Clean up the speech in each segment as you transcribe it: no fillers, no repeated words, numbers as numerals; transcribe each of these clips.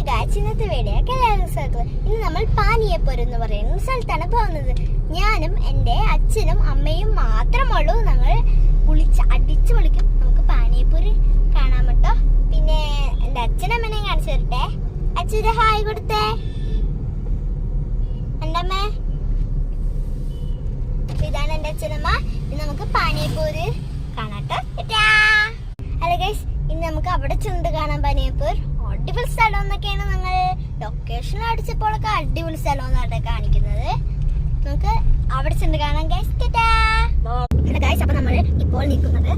Guys, ഇന്നത്തെ വീഡിയോക്ക് എല്ലാവരും സ്വാഗതം. ഇന്ന് നമ്മൾ പാനിയപ്പൂർ എന്ന് പറയുന്ന സ്ഥലത്താണ് പോകുന്നത്. ഞാനും എൻ്റെ അച്ഛനും അമ്മയും മാത്രമുള്ളൂ. ഞങ്ങൾ കുളിച്ച് അടിച്ചു പൊളിക്കും. നമുക്ക് പാനിയപ്പൂർ കാണാൻ പറ്റോ. പിന്നെ എൻ്റെ അച്ഛനമ്മനെ കാണിച്ചു തരട്ടെ. അച്ഛന് ഹായ് കൊടുത്തേ. എൻ്റെ അമ്മ ഇതാണ് എൻ്റെ അച്ഛനമ്മ. ഇന്ന് നമുക്ക് പാനിയപ്പൂർ കാണാട്ടോ. ഹലോ ഗൈസ്, ഇന്ന് നമുക്ക് അവിടെ ചെന്ന് കാണാൻ പാനിയപ്പൂർ. അടിപൊളി സ്ഥലം എന്നൊക്കെയാണ് ഞങ്ങൾ ലൊക്കേഷൻ അടിച്ചപ്പോഴൊക്കെ അടിപൊളി സ്ഥലം എന്നാണ് കാണിക്കുന്നത്. നമുക്ക് അവിടെ ചെന്ന് കാണാം ഗൈസ്. ഹലോ ഗൈസ്, അപ്പൊ നമ്മൾ ഇപ്പോൾ നിൽക്കുന്നത്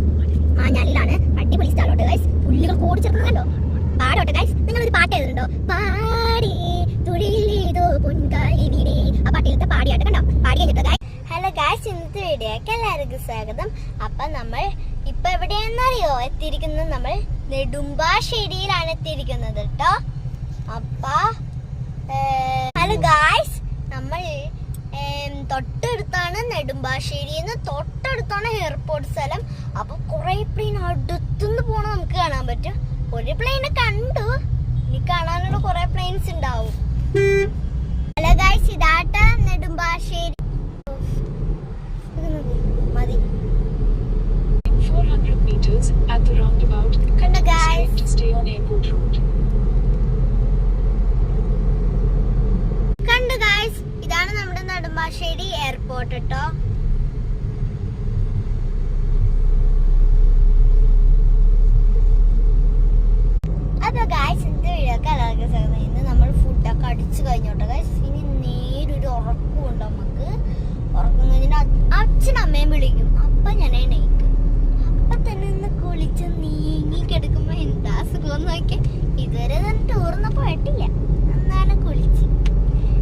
മാഞ്ഞാലിലാണ്. അടിപൊളി സ്ഥലമുണ്ട് ഗൈസ്. പുല്ലുകൾ ഓടിച്ചെടുക്കുന്നുണ്ടോ? പാടോട്ടെ ഗൈസ്. നിങ്ങളൊരു പാട്ട് എഴുതുന്നുണ്ടോ? പാടി തുടിയിലേതോ പൊൻകാലിവിടെ. ആ പാട്ടിലത്തെ പാടിയാട്ട് കണ്ടോ? പാടി കഴിഞ്ഞിട്ടോ ഗൈസ്. ഹലോ ഗൈസ്, ഇന്നത്തെ വീഡിയോക്ക് എല്ലാവർക്കും സ്വാഗതം. അപ്പൊ നമ്മൾ ഇപ്പൊ എവിടെയാണെന്നറിയോ എത്തിയിരിക്കുന്നത്? നമ്മൾ നെടുമ്പാശ്ശേരിയിലാണ് എത്തിയിരിക്കുന്നത് കേട്ടോ. അപ്പൊ ഹലോ ഗൈസ്, നമ്മൾ തൊട്ടടുത്താണ് നെടുമ്പാശ്ശേരി എന്ന്, തൊട്ടടുത്താണ് എയർപോർട്ട് സ്ഥലം. അപ്പൊ കുറെ പ്ലെയിൻ അടുത്തുനിന്ന് പോണ നമുക്ക് കാണാൻ പറ്റും. ഒരു പ്ലെയിനെ കണ്ടു, ഇനി കാണാനുള്ള കുറെ പ്ലെയിൻസ് ഉണ്ടാവും. ഹലോ ഗൈസ്, ഇതാട്ട നെടുമ്പാശ്ശേരി. മതി. 400 meters at the roundabout. Kanda guys, to stay on airport road. Kanda guys, ഇതാണ് നമ്മുടെ നെടുമ്പാശ്ശേരി എയർപോർട്ട് ട്ടോ. അപ്പൊ ഗൈസ്, ഇന്നത്തെ വീഡിയോക്ക് എല്ലാവർക്കും സ്വാഗതം. ഇന്ന് നമ്മൾ ഫുഡൊക്കെ അടിച്ചു കഴിഞ്ഞോട്ടോ ഗൈസ്. ഇനി നേരൊരു ഉറക്കമുണ്ട് നമുക്ക്. ഉറക്കം കഴിഞ്ഞിട്ട് അച്ഛനമ്മയും വിളിക്കും. അപ്പൊ ഞാൻ എണീക്കും. അപ്പൊ തന്നെ ഒന്ന് കുളിച്ച് നീങ്ങി കിടക്കുമ്പോ എന്താ സുഖം നോക്കി. ഇതുവരെ ഞാൻ ടൂറിന് പോയിട്ടില്ല, എന്നാലും കുളിച്ച്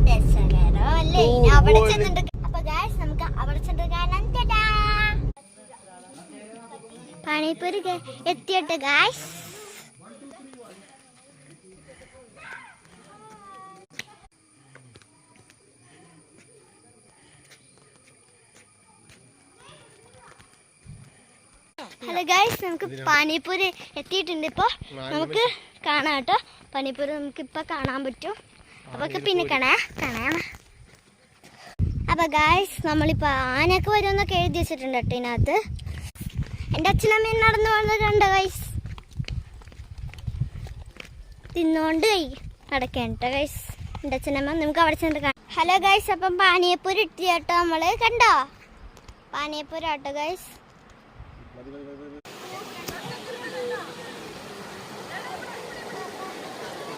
രസകരോ അല്ലേ. ഇനി അവിടെ ചെന്നിട്ട് അപ്പൊ ഗൈസ്, നമുക്ക് അവിടെ ചെന്നിട്ട് കാണാൻ. പാനിപ്പൂർ എത്തിയോട്ടെ ഗൈസ്. ഹലോ ഗൈസ്, നമുക്ക് പാനിപ്പൂർ എത്തിയിട്ടുണ്ട്. ഇപ്പൊ നമുക്ക് കാണാം കേട്ടോ. പാനിപ്പൂർ നമുക്ക് ഇപ്പൊ കാണാൻ പറ്റും. അപ്പൊ പിന്നെ കാണാം. അപ്പൊ ഗൈസ്, നമ്മളിപ്പോ ആനയൊക്കെ വരുമെന്നൊക്കെ എഴുതി വെച്ചിട്ടുണ്ട് കേട്ടോ ഇതിനകത്ത്. എൻ്റെ അച്ഛനമ്മയും നടന്നു പോകുന്നത് കണ്ടോ ഗൈസ്. തിന്നോണ്ട് നടക്കാൻ കേട്ടോ ഗൈസ് എൻ്റെ അച്ഛനമ്മ. നമുക്ക് അവിടെ ചെന്ന് കാണാം. ഹലോ ഗൈസ്, അപ്പം പാനിയപ്പൂർ ഇട്ടി കേട്ടോ നമ്മള്. കണ്ടോ പാനിയപ്പൂർ ആട്ടോ ഗൈസ്.